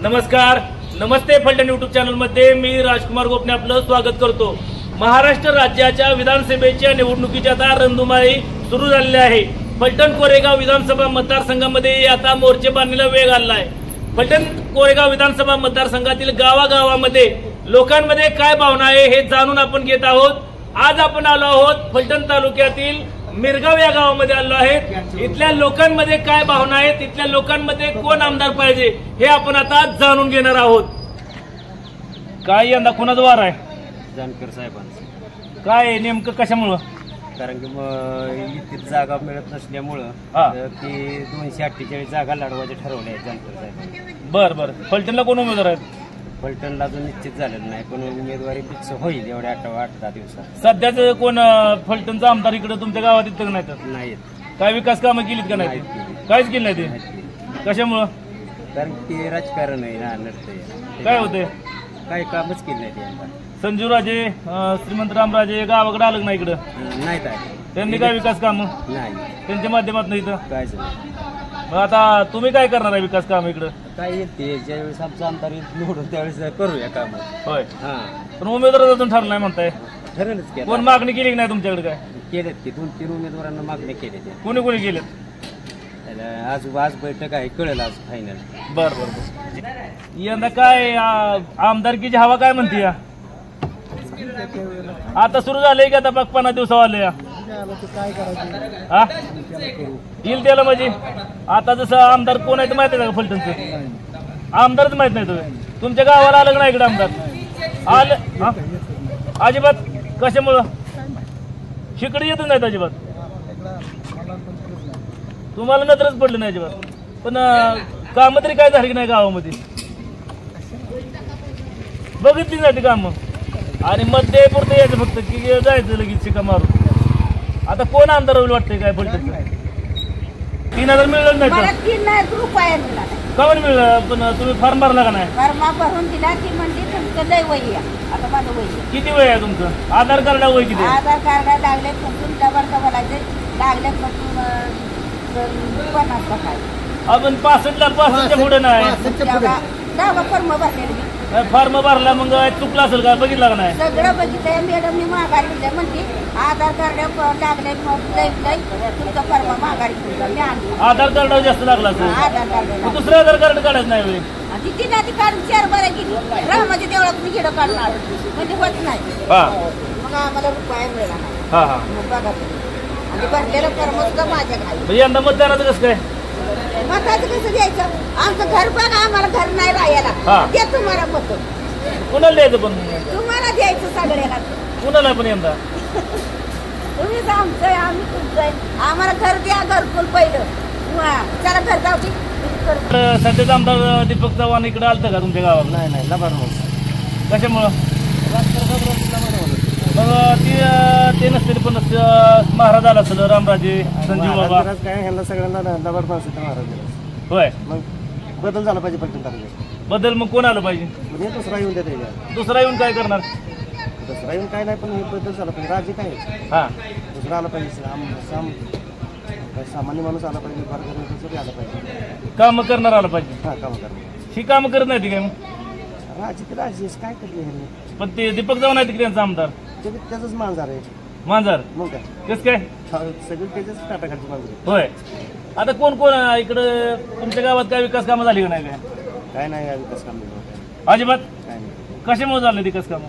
नमस्कार, नमस्ते Phaltan YouTube channel मध्ये मी राजकुमार गोपने आपलं स्वागत करतो। महाराष्ट्र राज्याच्या विधानसभेच्या निवडणुकीची आता रणधुमाळी सुरू झालेली आहे। फलटण कोरेगाव विधानसभा मतदारसंघामध्ये आता मोर्चे बांधणीला वेग आला आहे। फलटण कोरेगाव विधानसभा मतदारसंघातील गावागावामध्ये लोकांमध्ये काय भावना आहे हे जाणून आपण घेत आहोत। आज आपण आलो आहोत फलटण तालुक्यातील मिरगाव या गावामध्ये आलो आहे। इथल्या लोकांमध्ये काय भावना आहेत, इथल्या लोकांमध्ये कोण आमदार पाहिजे हे आपण आता जाणून घेणार आहोत। काय यंदा कोणाचा वार आहे? जानकर साहेबांचं। काय नेमकं कशामुळं? कारण की इतकी जागा मिळत नसल्यामुळं ती 248 जागा लढवायचे ठरवले आहेत जानकर साहेबांनी। बर बर, फलटणला कोण उमेदवार आहेत? फलटणला अजून निश्चित झालेलं नाही, पण उमेदवारी फिक्स होईल एवढ्या 8-10 दिवसात। सध्याच कोण फलटणचा आमदार इकडे तुमच्या गावात इथं नाहीत? काय विकास कामं केलीत का नाही? काहीच केली नाही ते? कशामुळं? कारण की राजकारण आहे ना, नसते काय होते, काही कामच केलं नाही ते। संजीव राजे, श्रीमंत रामराजे गावाकडे आलं ना इकडं? नाही, त्यांनी काय विकास कामं नाही त्यांच्या माध्यमातून इथं कायच मग आता तुम्ही काय करणार आहे विकास काम इकडं? काय येते ज्यावेळेस आमचं आमदार निवडून त्यावेळेस करूया काम। होय, पण उमेदवार अजून ठरलं नाही म्हणताय? ठरलंच की। कोण मागणी केली की नाही तुमच्याकडे? काय केलेत की 2-3 उमेदवारांना मागणी केली ते। कोणी कोणी केलेत? आज बैठक आहे, कळेल आज फायनल। बर बर, यंदा काय आमदारकीची हवा काय म्हणते? आता सुरू झालंय की आता 15 दिवसावाले काय करायचं येईल त्याला म्हणजे? आता जसं आमदार कोण आहे माहिती आहे का फलटणचं? आमदारच माहित नाही तुम्ही? तुमच्या गावाला आलं नाही इकडे आमदार? आलं अजिबात? कशामुळं? शिकडे येतच नाहीत अजिबात? तुम्हाला नजरच पडली नाही अजिबात? पण कामं तरी काय झाली की नाही गावामध्ये? बघितली नाही ती कामं? आणि मध्ये पुरतं यायचं फक्त की जायचं लगेच शिका मारून। आता कोण आमदार होईल वाटतंय काय फलटणचं? 3000 मिळलं नाही? 3 रुपये मिळाला। कवर मिळलं, पण तुम्ही फॉर्म भरला का नाही? फॉर्म भरून दिला की म्हणजे तुमचं लय वय आहे। आता माझं वय किती वय आहे तुमचं? आधार कार्ड वय किती? आधार कार्ड लागले पासून डबल बोलायचे लागले पासून 50 काय आपण 65च्या पुढे नाही फॉर्म भरलेली। फॉर्म भरला मग चुकला असेल का? बघितला का नाही? सगळं बघितलंय मॅडमनी, माघारी दिलं म्हणते आधार कार्ड लागले तुमचा फॉर्म माघारी दिला। आधार कार्ड जास्त लागला असेल? आधार कार्ड दुसरं आधार कार्ड काढायचं नाही? तिथे ना ती काढून 4 बारा गेली रामाच्या देवळात मी घेणं काढणार म्हणजे होत नाही। मग आम्हाला रुपया मिळाला नाही। मग बघा आणि भरलेलं फॉर्म सुद्धा माझ्या घाली। यंदा मतदानाचं कसं काय? मताचं कसं द्यायचं? आमचं घर बघा, आम्हाला घर नाही राहायला ते तुम्हाला मत कुणाला द्यायचं? पण तुम्हाला द्यायचं सगळ्याला। कुणाला पण यंदा? तुम्हीच आमचं आहे, आम्ही तुमचं आहे। आम्हाला घर द्या, घरकुल पहिलं चला घर जाऊ दे। सध्याचा आमदार दीपक चव्हाण इकडे आलतं का तुमच्या गावात? नाही लबाड कशामुळं? मग ते नसतील, पण महाराज आला असेल रामराजे, संजीव बाबा काय ह्यांना सगळ्यांना लबाड माणसं महाराज। होय, मग बदल झाला पाहिजे फलटण तालुक्यात। बदल मग कोण आलं पाहिजे? म्हणजे दुसरा येऊन देते। दुसरा येऊन काय करणार? दुसरा येऊन काय नाही, पण हे बदल झाला पाहिजे। राजे काय दुसरा आला पाहिजे, सामान्य माणूस आला पाहिजे, फार गरीब आला पाहिजे, काम करणार आलं पाहिजे। काम करणार ही काम करत नाही काय? मग राजे काय करते ह्यांनी? पण ते दीपक चव्हाण आहेत त्यांचा आमदार, त्याच मांजर आहे। मांजर? मग काय कस काय? सगळी त्याच्याच टाटाखालची मांजर। होय, आता कोण कोण इकडं तुमच्या गावात काय विकास कामं झाली का नाही? काय नाही विकास काम अजिबात? काय नाही। कशामुळे झालं विकास कामं?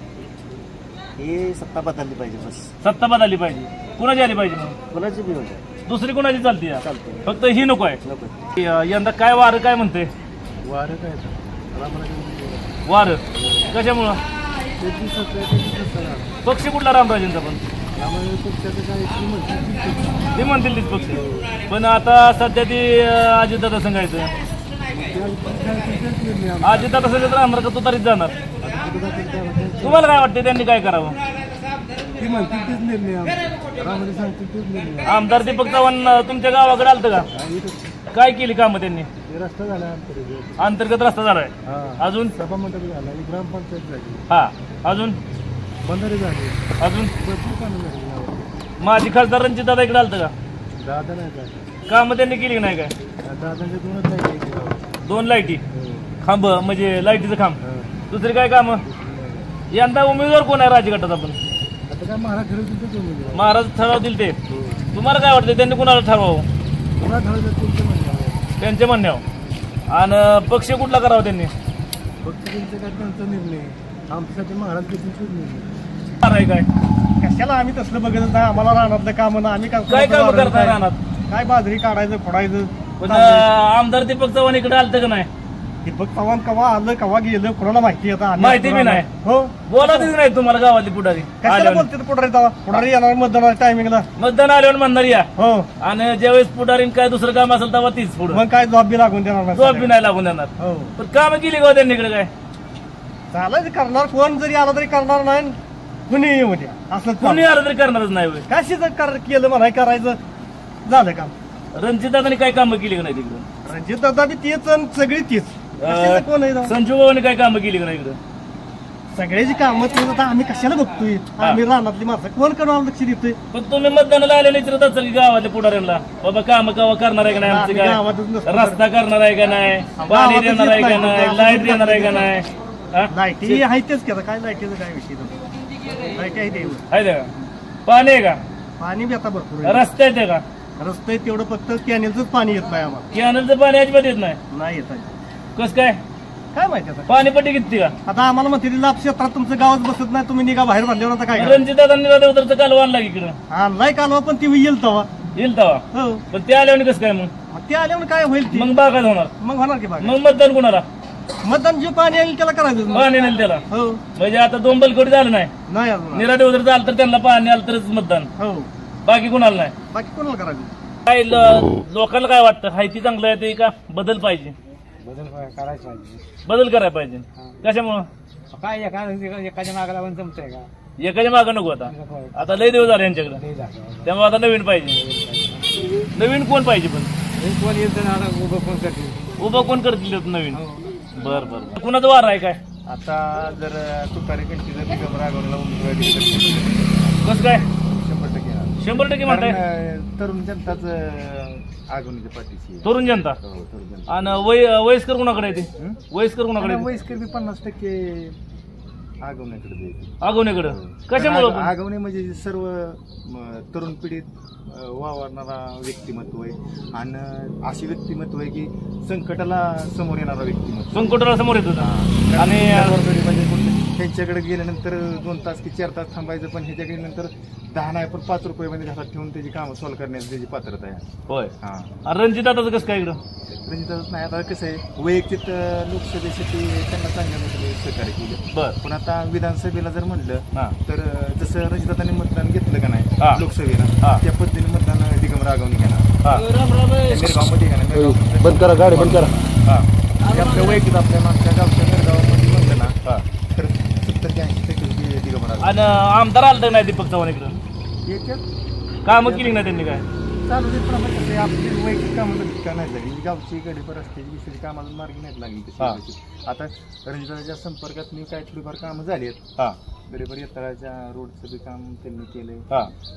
हे सत्ता बदलली पाहिजे, बस सत्ता बदलली पाहिजे। कुणाची आली पाहिजे? मग कोणाची बी होते, दुसरी कोणाची चालते? चालते, फक्त ही नको आहे। यंदा काय वार काय म्हणते? वारं काय वार कशामुळं? पक्ष कुठला रामराजेंचा? पण ते म्हणतील तीच पक्ष, पण आता सध्या ती अजितदादा सांगायचं अजितदादा सांगायचं रामराज का तुतारीच जाणार? तुम्हाला काय वाटतं त्यांनी काय करावं? आमदार दीपक चव्हाण तुमच्या गावाकडे आलतं का? काय केली कामं त्यांनी? रस्ता झाला, अंतर्गत रस्ता झालाय, अजून सभा मंडप झाला, ग्रामपंचायत झाली, अजून बंधारे झाले, अजून माझी खासदार रणजित दादा इकडे आलतं का? दादा नाही कामं त्यांनी केली नाही काय? दादांच्या 2 लाईटी 2 लाईटी खांब म्हणजे लाईटीचं खांब. दुसरी काय काम? यंदा उमेदवार कोण आहे राजगटात? आपण आता काय महाराज ठरवतील ते उमेदवार. महाराज ठरवतील ते. तुम्हाला काय वाटतं त्यांनी कुणाला ठरवावं? कोणा ठरवतात त्यांचं म्हणणं. त्यांच्या म्हणण्यावर. आणि पक्ष कुठला करावा त्यांनी? फक्त त्यांचं काय त्यांचा निर्णय. आमच्यासाठी महाराज घेतील निर्णय. काय कशाला आम्ही तसलं बघत नाही. आम्हाला राहणार काम ना. आम्ही काय काम करता राहणार? काय बाजरी काढायचं फोडायचं. पण आमदार दीपक चव्हाण इकडे आलतं का नाही? दीपक चव्हाण कवा आलं कवा गेलं कोणाला माहिती आता. माहिती बी नाही. हो बोला नाही तुम्हाला गावातली पुढारी. कशाला बोलते पुढारी येणार मतदानाच्या टायमिंगला. मतदान आल्यावर म्हणणार या. हो आणि ज्यावेळेस पुढारी काय दुसरं काम असेल तेव्हा तीच पुढे. मग काय जॉब बी लागून देणार जॉब बी नाही लागून देणार. हो पण काम केली का त्यांनी इकडे? काय चालायचं करणार. कोण जरी आला तरी करणार नाही. कुणी येऊ द्या असं कोणी आलं तरी करणारच नाही. काय केलं म्हणाय करायचं झालं काम. रणजितदादांनी काय कामं केली का नाही तिकडे? रणजित दादा बी तेच आणि सगळी तीच. कशाचं कोण आहे संजू बाबांनी काय कामं केली का नाही इकडे? सगळ्याची कामं तेच. आता आम्ही कशाला बघतोय? आम्ही रानातली माणसं कोण करणार लक्ष देतोय? पण तुम्ही मतदानाला आले विचारत असाल की गावातल्या पुढाऱ्यांना बाबा काम कवा करणार आहे का नाही? आमचं काय रस्ता करणार आहे का नाही? पाणी देणार आहे का नाही? लाईट देणार आहे का नाही? लाईटी आहे तेच की. आता काय लाईटीचं काय विषय? लाईटी आहे ते आहे का? पाणी आहे का? पाणी बी आता भरपूर आहे. रस्ते आहेत का? रस्ते तेवढं फक्त कॅनेलचंच पाणी येत नाही आम्हाला. कॅनलचं पाणी अजिबात येत नाही. नाही येत आहे. कस काय? काय माहिती आता. पाणीपट्टी किती का? आता आम्हाला म्हणते लाभ क्षेत्रात तुमचं गावात बसत नाही. तुम्ही निघा बाहेर भरल्यावर आता काय रणजितदादांनी उतरचं कालवा आणला इकडं. आणलाय कालवा पण ती येईल तेव्हा. येईल तेव्हा. हो पण ते आल्यावर कसं काय? मग ते आल्यावर काय होईल? मग बागायला होणार. मग होणार की बाग. मग मतदान कोणाला? मतदान जे पाणी येईल त्याला करायचं. पाणी नाही त्याला. हो म्हणजे आता दोंबलकोडी झालं नाही. नाही अजून. निराडे वगैरे झालं तर त्यांना पाणी आलं तरच मतदान. हो बाकी कोणाला नाही. बाकी कोणाला करायचं? काय लोकांना काय वाटतं? हायती चांगलं आहे ते का बदल पाहिजे? बदल करायचा पाहिजे. बदल करायला पाहिजे. कशामुळं? काय एखाद्या मागाला पण जमतंय का? एकाच्या मागं नको आता लय दिवस झाले यांच्याकडे. त्यामुळे आता नवीन पाहिजे. नवीन कोण पाहिजे? पण कोण येत उभं कोण करतील? उभं कोण करतील नवीन? बर बर. कुणाचं वार आहे काय? आता जर तुतारी कंची जर निगम रागवला उमेदवारी कसं काय? 100% 100% म्हणताय? तरुण जनताच आगवणीच्या पाठीशी. तरुण जनता. हो तरुण जनता. आणि वयस्कर कुणाकडे आहे ते? वयस्कर कुणाकडे? वयस्कर बी 50% आगवण्याकडे द्यायचे. आगवण्याकडे. कशामुळे? आगवणे म्हणजे सर्व तरुण पिढीत वावरणारा व्यक्तिमत्व आहे. आणि अशी व्यक्तिमत्व आहे की संकटाला समोर येणारा व्यक्तिमत्व. संकटाला समोर येत होता. आणि त्यांच्याकडे गेल्यानंतर 2 तास की 4 तास थांबायचं. पण ह्याच्याकडे नंतर 10 नाही पण 5 रुपये मध्ये घरात ठेवून त्याची कामं सॉल्व्ह करण्याची त्याची पात्रता आहे. होय. हा रणजितदादाचं कसं काय इकडं? रणजितदादाच नाही. आता कसं आहे वैयक्तिक लोकसभेसाठी त्यांना चांगल्या सहकार्य केलं. बरं. पण आता विधानसभेला जर म्हणलं तर जसं रणजितदादांनी मतदान घेतलं का नाही लोकसभेला त्या पद्धतीने मतदान दिगंबर रागवणी घेणार. मिरगावमध्ये घेणार. बंद करा गाडी बंद करा. आपल्या वैयक्तिक आपल्या मागच्या गावच्या मिरगावामध्ये म्हणलं ना तर 70-80% दिगंबर. आणि आमदार आलं नाही दीपक चव्हाण इकडं? याच्यात कामं केली नाही त्यांनी काय? चालू दे प्रमाणे कसं आहे आपली वैयक्तिक कामं का नाही झाली. गावची गडीभर रस्त्याची दुसरी कामाला मार्गी नाही लागली तशी. आता रणजितदादाच्या संपर्कात मी काय थोडीफार कामं झाली आहेत. गडीभर येतळाच्या रोडचं बी काम त्यांनी केलंय.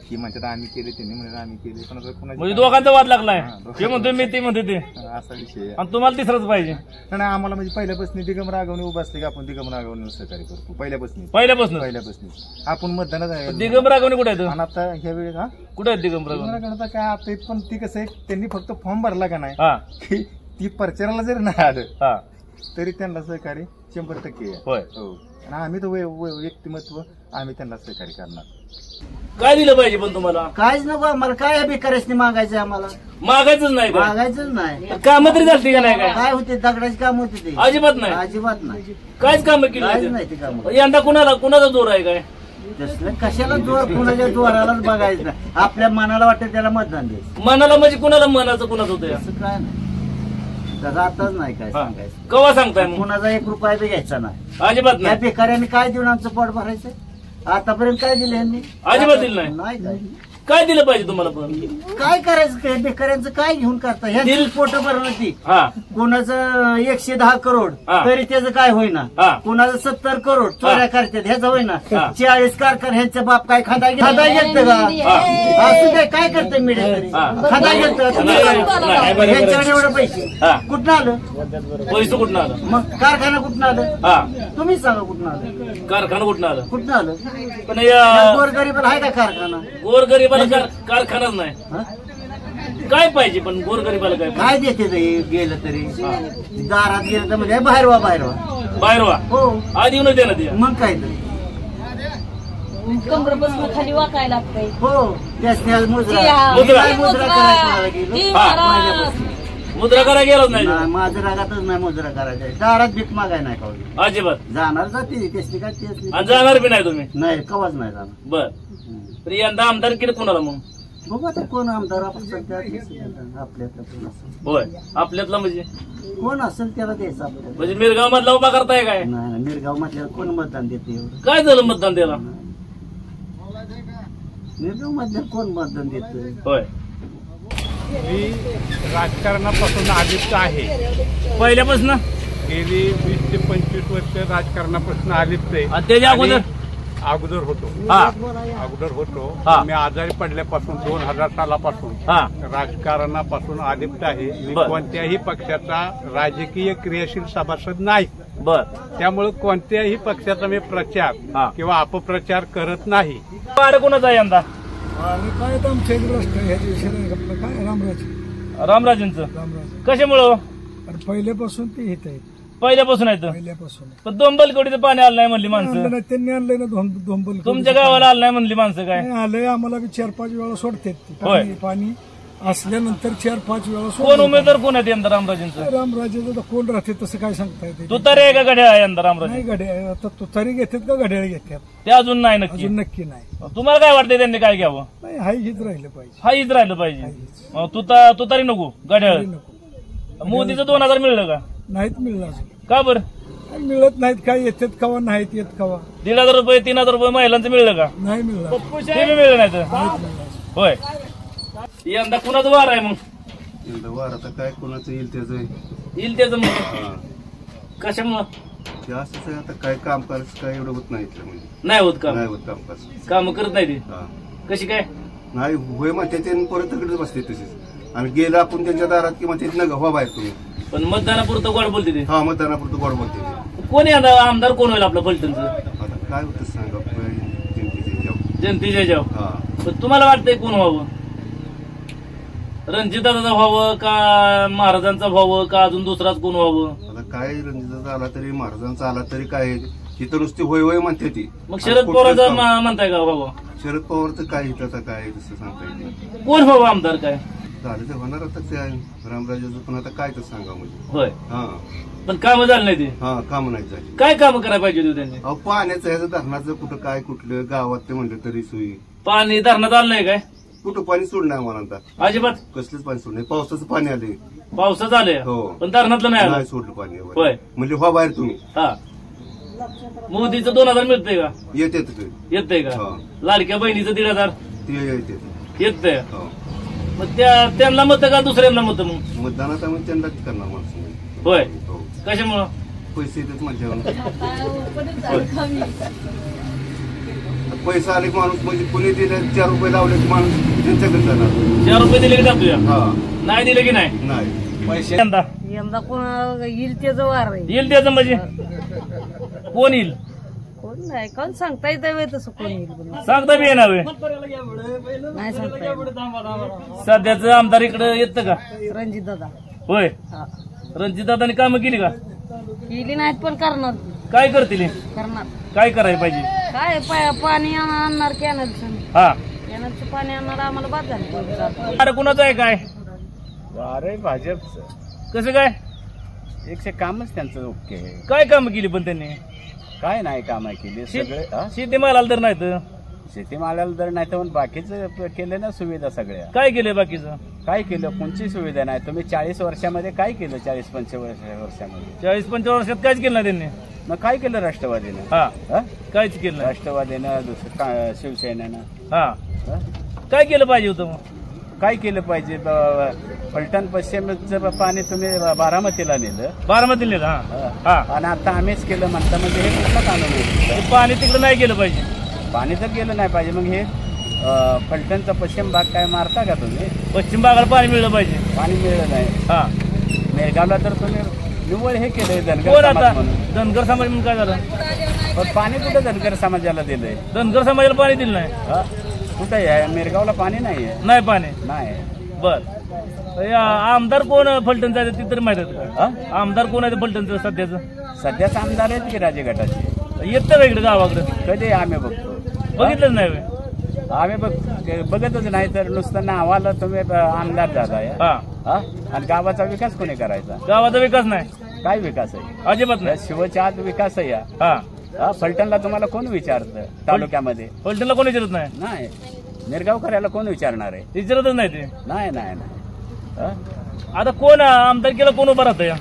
ही म्हणतात आम्ही केले, त्यांनी म्हणतात आम्ही केले. पण आता म्हणजे दोघांचा वाद लागलाय. ते म्हणतोय मी, ते म्हणते ते. असा विषय. आणि तुम्हाला तिसरंच पाहिजे? नाही आम्हाला म्हणजे पहिल्यापासून दिगंबर रागवणे उभा असले की आपण दिगंबर रागवणे सहकार्य करतो. पहिल्यापासून आपण मतदानात दिगंबर रागवणे कुठे आहेत? आणि आता ह्या वेळेस कुठे आहेत दिगंबर रागवणे? काय आता पण ती कसं आहे त्यांनी फक्त फॉर्म भरला का नाही की ती प्रचाराला जरी नाही आलं तरी त्यांना सहकार्य 100% आहे. होय. हो. आणि आम्ही तर व्यक्तिमत्व आम्ही त्यांना सहकार्य करणार. काय दिलं पाहिजे पण तुम्हाला? काहीच नको आम्हाला. काय बेकारांनी मागायचं आम्हाला? मागायचंच नाही. मागायचंच नाही. कामं तरी झाली का नाही? काय होते दगडाची काम होते ते? अजिबात नाही. अजिबात नाही. काहीच कामं केली काहीच नाही ते काम. यंदा कुणाचा जोर आहे काय? तसलं कशाला जोर? कुणाच्या जोरालाच बघायचं नाही. आपल्या मनाला वाटतं त्याला मतदान द्यायचं. मनाला म्हणजे कुणाला मनाचं कुणाचं होतं? असं काय नाही. तसं आताच नाही काय सांगायचं. कवा सांगताय? कुणाचा 1 रुपया बी घ्यायचा नाही. अजिबात या नाही. बेकाऱ्यांनी काय देऊन आमचं पोट भरायचं? आतापर्यंत काय दिलं यांनी? अजिबात दिलं नाही. नाही काय काय दिलं पाहिजे तुम्हाला पण? काय करायचं काय बेकाऱ्यांचं काय घेऊन करता ह्या पोट भरणं ती हा कोणाचं 110 करोड हा. तरी त्याचं काय होईना हा. कोणाचं 70 करोड चोऱ्या करतात ह्याचं होईना हा. 40 कारखान ह्यांचा बाप काय खादा घेतं का असं काय करतं मीडिया तरी हा. खादा घेतं ह्यांच्याकडे एवढं पैसे हा. कुठं आलं पैसे कुठं आलं? मग कारखाना कुठं आलं हा तुम्ही सांगा कुठं आलं कारखाना कुठं आलं? कुठं आलं पण या गोरगरीबाला आहे का कारखाना गोरगरिबाला कारखानाच नाही. हा? काय पाहिजे पण गोरगरिबाला काय काय देते ते गेलं तरी दारात गेलं तर म्हणजे बाहेर वा बाहेर वा हो आधी येऊन दे ना ते. मग काय तरी कमरेपासून खाली वाकायला लागतंय हो त्यासनी आज मुद्रा मुद्रा. मी मुद्रा करायला गेलो महिन्यापासून. मुद्रा करायला गेलोच नाही नाही, माझं रागातच नाही मुद्रा करायचा दारात भीक मागाय नाही का अजिबात. जाणार जाते त्यासनी काय त्यासनी आणि जाणार बी नाही तुम्ही. नाही कवाच नाही जाणार बर तर यंदा आमदार किती कोणाला मग? बघू आता कोण आमदार आपण सध्या आपल्यातलं कोण असेल होय आपल्यातला म्हणजे कोण असेल त्याला द्यायचं आपल्याला म्हणजे मिरगाव मधला उभा करताय काय? नाही मिरगाव म्हटल्यावर कोण मतदान देते एवढं काय झालं मतदान त्याला? मिरगाव मधल्यावर कोण मतदान देतोय होय मी राजकारणापासून आलिप्त आहे. पहिल्यापासून गेली 20 ते 25 वर्ष राजकारणापासून आलिप्त आहे. आणि त्याच्या अगोदर? आणि अगोदर होतो हा अगोदर होतो हा. मी आजारी पडल्यापासून 2000 सालापासून हा राजकारणापासून आलिप्त आहे. मी बर. कोणत्याही पक्षाचा राजकीय क्रियाशील सभासद नाही. बर त्यामुळे कोणत्याही पक्षाचा मी हा. प्रचार किंवा अपप्रचार करत नाही. वारं कोणाचा आहे यंदा? काय तर आमच्या इकडे असतं ह्या दिवशी आपलं काय रामराज रामराजेंचं कशामुळं? आणि पहिल्यापासून ते येत आहेत पहिल्यापासून आहे पहिल्यापासून पण दोंबलकडीचं पाणी आलं नाही म्हणली माणसं. आणलं नाही, त्यांनी आणलंय ना दोंबल तुमच्या गावाला आलं नाही म्हणली माणसं काय? आलंय आम्हाला बी 4-5 वेळा सोडतात ते. होय. पाणी असल्यानंतर 4-5 वेळा कोण सोडतात. उमेदवार कोण आहेत यंदा रामराजेंचं? रामराजेचं कोण राहते तसं काय सांगता येते तुतारी आहे का घड्याळ आहे यंदा रामराजे? नाही घड्याळ आता तुतारी घेतात का घड्याळ घेतात ते अजून नाही नक्की. अजून नक्की नाही तुम्हाला काय वाटतंय त्यांनी काय घ्यावं? नाही हाय हीच राहिलं पाहिजे हाच राहिलं पाहिजे. मग तुतारी नको घड्याळ. नको मोदीचं 2000 मिळलं का? नाहीत मिळलं अजून का बरं? काय मिळत नाहीत काय येतात कवा नाहीत येत कवा 1500 रुपये 3000 रुपये महिलांचं मिळलं का? नाही मिळलं ते बी मिळलं नाही तर. नाहीत मिळलं अजून. होय यंदा कुणाचं वार आहे मग? वार आता काय कोणाचं येईल त्याचं येईल त्याचं मग कशामुळं? ते असंच आहे आता काय काम करायचं काय एवढं होत नाही इथलं म्हणजे नाही होत का? नाही होत कामकाज काम करत नाही ते. हा. कशी काय? नाही होय मग त्याचे परत तिकडेच बसते तसेच आणि गेलं आपण त्यांच्या दारात किंवा ते न व्हा बाहेर तुम्ही पण मतदानापुरतं गोड बोलते ते. हा मतदानापुरतं गोड बोलते ते. कोण यंदा आमदार कोण होईल आपलं फलटणचं? आता काय होतं सांगा जनतेचे जाऊ जनतेच्या जाव. हा पण तुम्हाला वाटतंय कोण व्हावं? रणजितदादाचं व्हावं का महाराजांचं व्हावं का अजून दुसराच कोण व्हावं? आता काय रणजिताचा आला तरी महाराजांचा आला तरी काय तिथं नुसती होय होय म्हणते ती. मग शरद पवारांचं म्हणताय का व्हावं? शरद पवारचं काय हिथं आता काय तसं सांगता येत नाही. कोण व्हावं आमदार काय? झालं ते होणार आता ते रामराजाचं पण आता काय तर सांगा म्हणजे होय हा पण कामं झालं नाही ते. हा काम नाही झाली. काय कामं करायला पाहिजे होती त्यांनी? अहो पाण्याचं ह्याचं धरणाचं कुठं काय कुठलं गावात ते म्हणलं तरी सोयी पाणी धरणात आलं नाही काय? कुठं पाणी सोडणार मला आता अजिबात कसलंच पाणी सोडणार पावसाचं पाणी आले पावसाचं आलंय हो. पण धरणातलं नाही आलं. नाही सोडलं पाणी होय. म्हणजे व्हा बाहेर तुम्ही हा मोदीचं 2000 मिळतंय का? येते येतंय का? हा. लाडक्या बहिणीचं 1500 ते येते येतंय. हो. मग त्यांना मत का दुसऱ्यांना मत मग? मतदानात आम्ही त्यांनाच करणार माणसं होय हो. कशामुळं? पैसे येतात माझ्यावर पैसा आले की माणूस म्हणजे कुणी दिले 4 रुपये लावले की माणूस त्यांच्याकडे जाणार 4 रुपये दिले की टाकूया? हा नाही दिले की नाही? नाही पैसे यंदा यंदा कोण येईल त्याचं वार आहे येईल त्याचं म्हणजे कोण येईल कोण नाही कोण सांगता येत तसं कोण येईल म्हणून. सांगता बी येणार होय. नाही सांगता येत. सध्याचं आमदार इकडे येतं का? रणजित दादा होय रणजितदादांनी कामं केली का? केली नाहीत पण करणार काय करतील? करणार काय करायला पाहिजे? काय पाणी आणणार कॅनलचं हा कॅनलचं पाणी आणणार आम्हाला बाद झालं. अरे कुणाचं आहे काय? अरे भाजपचं कसं काय? 100 कामच त्यांचं ओके. काय कामं केली पण त्यांनी? काय नाही काम केली सगळे. शेतीमालाला तर नाही तर शेतीमालाला दर नाही तर बाकीचं केलं ना सुविधा सगळ्या. काय केलंय बाकीचं? काय केलं कोणची सुविधा नाही. तुम्ही 40 वर्षामध्ये काय केलं? 40-45 वर्षामध्ये 40-45 वर्षात काहीच केलं नाही त्यांनी. मग काय केलं राष्ट्रवादीनं? हा काहीच केलं नाही. राष्ट्रवादीनं दुसरं शिवसेनेनं हा काय केलं पाहिजे होतं मग? काय केलं पाहिजे? फलटण पश्चिमचं पाणी तुम्ही बारामतीला नेलं. बारामतीला नेलं. हा. आणि आता आम्हीच केलं म्हणता म्हणजे हे कुठलं कानून आहे? ते पाणी तिकडे नाही गेलं पाहिजे. पाणी तर गेलं नाही पाहिजे. मग हे फलटणचा पश्चिम भाग काय मारता का तुम्ही? पश्चिम भागाला पाणी मिळलं पाहिजे. पाणी मिळलं नाही. हा. मेळगावला तर तुम्ही निव्वळ हे केलंय धनगर कोण समाज आता म्हणून. धनगर समाज म्हणून काय झालं? पण पाणी कुठं धनगर समाजाला दिलंय? धनगर समाजाला पाणी दिलं नाही. कुठं आहे? मेरगावला पाणी नाहीये. नाही पाणी. नाही. बर. आमदार कोण फलटणचा आहे ते तरी माहित आहे का? आमदार कोण आहे फलटणचं सध्याचं? सध्याच आमदार आहेत की राजे गटाचे. येतं का इकडे गावाकडे? कधी आम्ही बघतो? बघितलंच नाही होय? आम्ही बघतच नाही. तर नुसतं नावाला तुम्ही आमदार झालाय. आणि गावाचा विकास कोणी करायचा? गावाचा विकास नाही. काय विकास आहे? अजिबात नाही. शिवच्या आत विकास आहे या. फलटणला तुम्हाला कोण विचारतं तालुक्यामध्ये? फलटणला कोण विचारत नाही. नाही. निर्गावकराला कोण विचारणार आहे? विचारतच नाही ते. नाही नाही. आता कोण आमदारकीला कोण उभं राहतं या?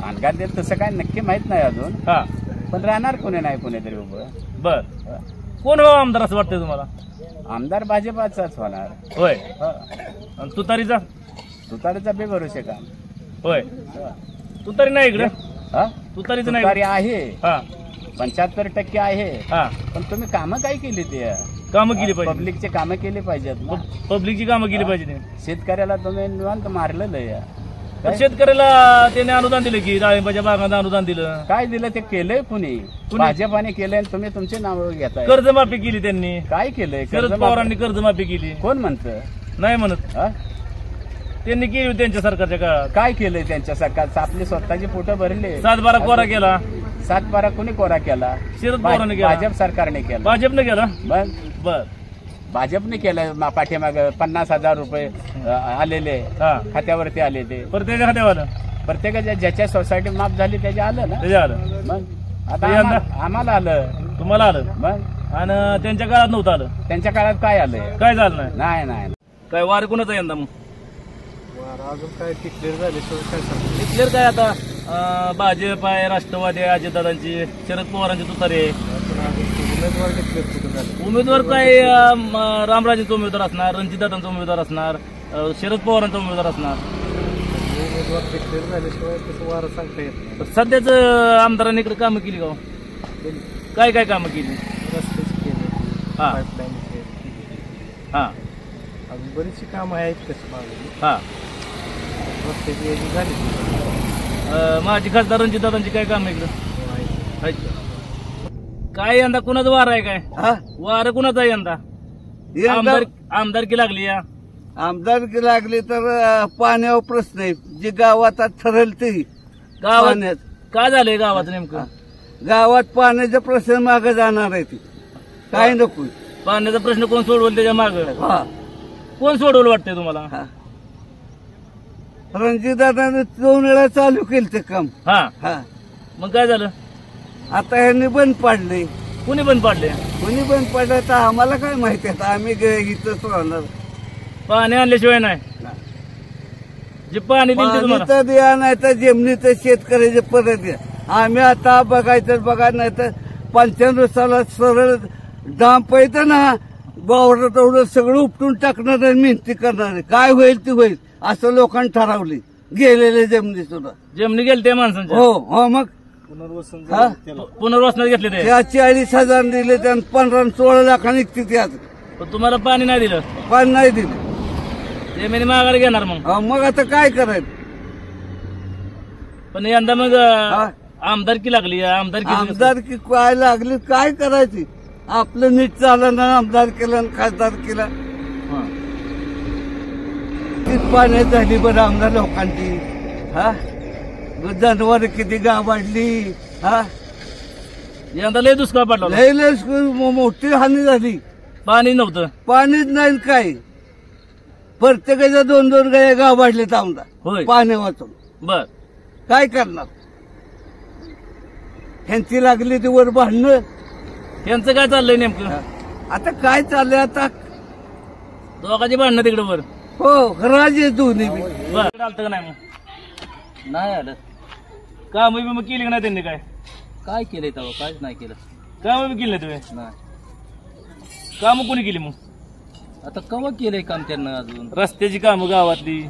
आणखा ते तसं काय नक्की माहित नाही अजून. पण राहणार कोणी नाही कोणीतरी उभं. बर. कोण व्हावं आमदार असं वाटतंय तुम्हाला? आमदार भाजपाचाच होणार. होय. आणि तुतारीचा? तुतारीचा बेभरोसे का? होय. तुतारी नाही इकडे. तुतारीचं नाही. तुतारी आहे. 75% आहे. पण तुम्ही कामं काय केली? ते कामं केली पाहिजे. पब्लिकचे कामं केली पाहिजेत. पब्लिकची कामं केली पाहिजे. शेतकऱ्याला तुम्ही निवांत मारलेलं या. शेतकऱ्याला त्याने अनुदान दिलं की डाळिंबाच्या बागांना अनुदान दिलं. काय दिलं ते केलंय कुणी? भाजपाने केलंय. तुम्ही तुमचे नाव घेताय. कर्जमाफी केली त्यांनी. काय केलंय? शरद पवारांनी कर्जमाफी केली. कोण म्हणतं? नाही म्हणत. त्यांनी केली त्यांच्या सरकारच्या काळात. काय केलंय त्यांच्या सरकारचं? आपली स्वतःची पोटं भरले. 7-12 कोरा केला. 7-12 कोणी कोरा केला? शरद पवारांनी केला. भाजप सरकारने केला. भाजपने केला. बर. भाजपने केलं. पाठीमाग 50,000 रुपये आलेले खात्यावरती आले. ते प्रत्येक खात्यावर प्रत्येकाच्या ज्याच्या सोसायटी माफ झाली त्याच्या आलं ना. त्याच्या आलं. मग आता आम्हाला आलं. तुम्हाला आलं. मग आणि त्यांच्या काळात नव्हतं आलं. त्यांच्या काळात काय आलंय? काय झालं नाही. नाही नाही. काय वार कोणाचा यंदा? मग अजून काय क्लिअर झाल्याशिवाय काय सांगतो? क्लिअर काय आता भाजप आहे, राष्ट्रवादी आहे, अजितदादांची, शरद पवारांची तुतारी आहे. उमेदवार क्लिअर कुठं झाले? उमेदवार काय रामराजेंचा उमेदवार असणार, रणजितदादांचा उमेदवार असणार, शरद पवारांचा उमेदवार असणार. उमेदवार क्लिअर झाल्याशिवाय तसं वारं सांगता येत नाही. सध्याच आमदारांनी इकडे कामं केली का? काय काय कामं केली? रस्त्याची केली, पाईपलाईन अजून बरीचशी कामं आहेत तशी मागणी. रस्त्याची यादी झाली. माझी खासदार रणजितदादांची काय काम इकडं आहेत? काय यंदा कुणाचं वार आहे? काय वार कुणाचं आहे यंदा? आमदारकी लागली या. आमदारकी लागली तर पाण्यावर प्रश्न आहे. जे गावात ठरेल ते गावात काय झालंय गावात नेमकं? गावात पाण्याचा प्रश्न मागे जाणार आहे. ते काय नको. पाण्याचा प्रश्न कोण सोडवल त्याच्या मागं? कोण सोडवलं वाटतंय तुम्हाला? रणजितदादाने 2 वेळा चालू केलं ते काम. मग काय झालं? आता ह्यांनी बंद पाडले. कुणी बंद पाडले? कुणी बंद पाडलं तर आम्हाला काय माहिती आहे? आम्ही इथंच राहणार. पाणी आणल्याशिवाय नाही. जे पाणी दिलं तर द्या नाही तर जमिनीचं शेतकऱ्याचे परत द्या. आम्ही आता बघायचं बघा नाही तर 95 साला सरळ डांप येतं ना वावरात तेवढं सगळं उपटून टाकणार आहे. मेहनती करणार आहे. काय होईल ते होईल असं लोकांनी ठरवले. गेलेले जमिनी सुद्धा जमिनी गेले त्या माणसांच्या. हो मग पुनर्वसनात घेतले ते. 40,000 दिले त्यानं 15-16 लाखांनी निघते ते. आज तुम्हाला पाणी नाही दिलं? पाणी नाही दिलं. जमिनी माघारी घेणार मग आता काय करायचं? पण यंदा मग आमदारकी लागली. आमदारकी काय लागली? काय करायची? आपलं नीट चाललं ना आमदार केलं खासदार केला. पाण्यात झाली बरं आमदार लोकांची. जनावर किती गावाडली. यंदा लय दुष्काळ पडला. लय मोठी हानी झाली. पाणी नव्हतं. पाणीच नाही काय. प्रत्येकाच्या 2-2 गाय गावाडलेत आमदार पाणी वाचून. बर काय करणार? ह्यांची लागली ती वर भांडणं. त्यांचं काय चाललंय नेमकं? आता काय चाललंय? आता दोघांची भांडणं तिकडे वर. हो राजे दोन्ही बी. बरं आलतं का नाही? मग नाही आलं. काम मग केली का नाही त्यांनी? काय केलंय तेव्हा? काहीच नाही केलं. काम केली नाही तुम्ही? नाही. काम कोणी केली? मग आता कवा केलंय काम त्यांना अजून रस्त्याची कामं गावातली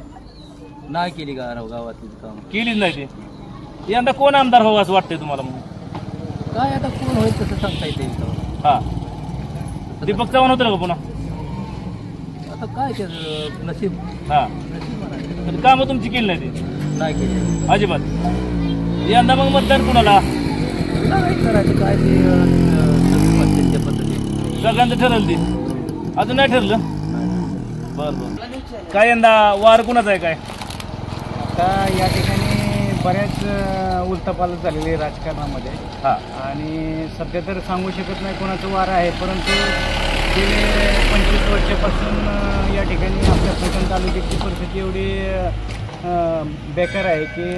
नाही केली गावातली काम केलीच नाही ते यंदा कोण आमदार हो असं वाटतंय तुम्हाला मग काय आता कोण होईल तसं सांगता येते हा दीपक चव्हाण होतं का पुन्हा आता काय त्याचं नशीब हा नशीब पण कामं तुमची केली नाही ते नाही केली अजिबात यंदा मग मतदान कुणाला काय करायचं काय ते त्या पद्धतीने सगळ्यांचं ठरलं ते अजून नाही ठरलं बरं बरं काय यंदा वार कुणाचा आहे काय आता या ठिकाणी बऱ्याच उलथापालथ झालेली आहे राजकारणामध्ये हा आणि सध्या तर सांगू शकत नाही कोणाचं वार आहे, परंतु गेले 25 वर्षापासून या ठिकाणी आपल्या फलटण तालुक्याची परिस्थिती एवढी बेकार आहे की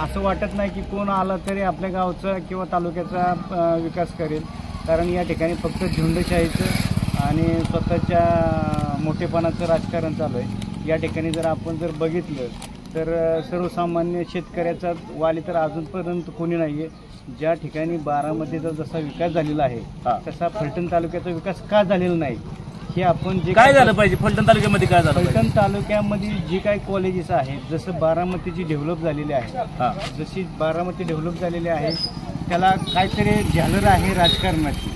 असं वाटत नाही की कोण आलं तरी आपल्या गावचा किंवा तालुक्याचा विकास करेल. कारण या ठिकाणी फक्त झुंडशाहीचं आणि स्वतःच्या मोठेपणाचं राजकारण चालू आहे. या ठिकाणी जर आपण जर बघितलं तर सर्वसामान्य शेतकऱ्याचा वाली तर अजूनपर्यंत कोणी नाही आहे. ज्या ठिकाणी बारामतीचा जसा विकास झालेला आहे तसा फलटण तालुक्याचा विकास का झालेला नाही हे आपण जे काय झालं पाहिजे फलटण तालुक्यामध्ये काय झालं फलटण तालुक्यामध्ये जी काही कॉलेजेस आहेत जसं बारामतीची डेव्हलप झालेली आहे जशी बारामती डेव्हलप झालेली आहे त्याला काहीतरी झालर आहे राजकारणाची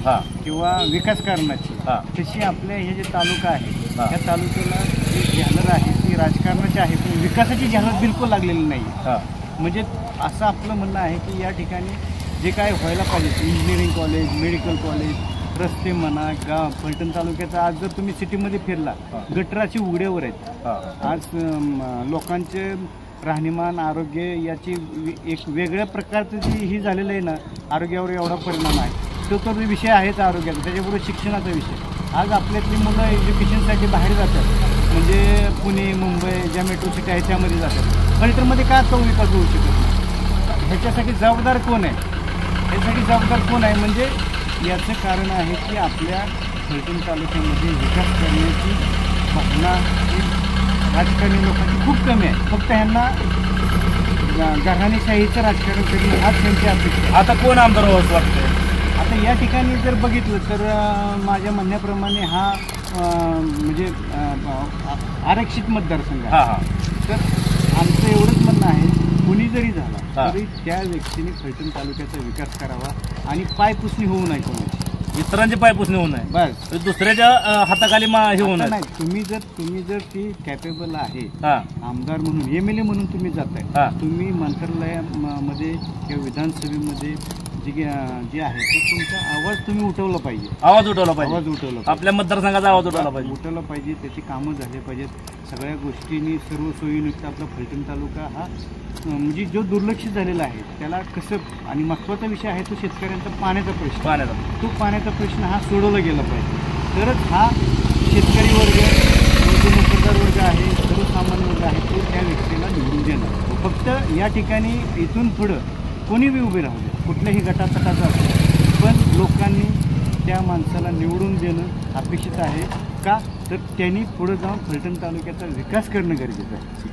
किंवा विकासकारणाची तशी आपल्या हे जे तालुका आहे त्या तालुक्याला जी झालर आहे ती राजकारणाची आहे पण विकासाची झालर बिलकुल लागलेली नाही. म्हणजे असं आपलं म्हणणं आहे की या ठिकाणी जे काय व्हायला पाहिजे इंजिनिअरिंग कॉलेज मेडिकल कॉलेज रस्ते म्हणा गाव फलटण तालुक्याचा आज जर तुम्ही सिटीमध्ये फिरला गटराची उघड्यावर आहेत. आज लोकांचे राहणीमान आरोग्य याची एक वेगळ्या प्रकारचं जी ही झालेलं आहे ना आरोग्यावर एवढा परिणाम आहे तो तर विषय आहेच आरोग्याचा. त्याच्याबरोबर शिक्षणाचा विषय आज आपल्यातली मुलं एज्युकेशनसाठी बाहेर जातात म्हणजे पुणे मुंबई ज्या मेट्रो सिटी आहे त्यामध्ये जातात. फलटणमध्ये का तो विकास होऊ शकत नाही ह्याच्यासाठी जबाबदार कोण आहे यासाठी जबाबदार कोण आहे म्हणजे याचं कारण आहे की आपल्या फलटण तालुक्यामध्ये विकास करण्याची भावना ही राजकारणी लोकांची खूप कमी आहे. फक्त ह्यांना घराणेशाहीचं राजकारण करणं हाच त्यांची अपेक्षा. आता कोण आमदार हो असं वाटतंय आता या ठिकाणी जर बघितलं तर माझ्या म्हणण्याप्रमाणे हा म्हणजे आरक्षित मतदारसंघ आहे. तर आमचं एवढंच म्हणणं आहे कुणी जरी झाला तरी त्या व्यक्तीने फलटण तालुक्याचा विकास करावा आणि पायपुसणी होऊ नये कोणाची इतरांची पायपुसणी होऊ नये बस दुसऱ्याच्या हाताखाली हे होऊ नये. नाही तुम्ही जर ती कॅपेबल आहे आमदार म्हणून MLA म्हणून तुम्ही जाताय तुम्ही मंत्रालयामध्ये किंवा विधानसभेमध्ये जे आहे ते तुमचा आवाज तुम्ही उठवला पाहिजे. आवाज उठवला पाहिजे आपल्या मतदारसंघाचा आवाज उठवला पाहिजे त्याची कामं झाले पाहिजेत. सगळ्या गोष्टींनी सर्व सोयीयुक्त आपला फलटण तालुका हा म्हणजे जो दुर्लक्षित झालेला आहे त्याला कसं आणि महत्त्वाचा विषय आहे तो शेतकऱ्यांचा पाण्याचा प्रश्न तो पाण्याचा प्रश्न हा सोडवला गेला पाहिजे. तरच हा शेतकरी वर्ग जो नोकरदार वर्ग आहे सर्वसामान्य वर्ग आहे तो त्या व्यक्तीला निवडून देणार. फक्त या ठिकाणी इथून पुढं कोणी बी उभे राहू दे कुठल्याही गटातटाचं असतं पण लोकांनी त्या माणसाला निवडून देणं अपेक्षित आहे का तर त्यांनी पुढे जाऊन फलटण तालुक्याचा विकास करणं गरजेचं आहे.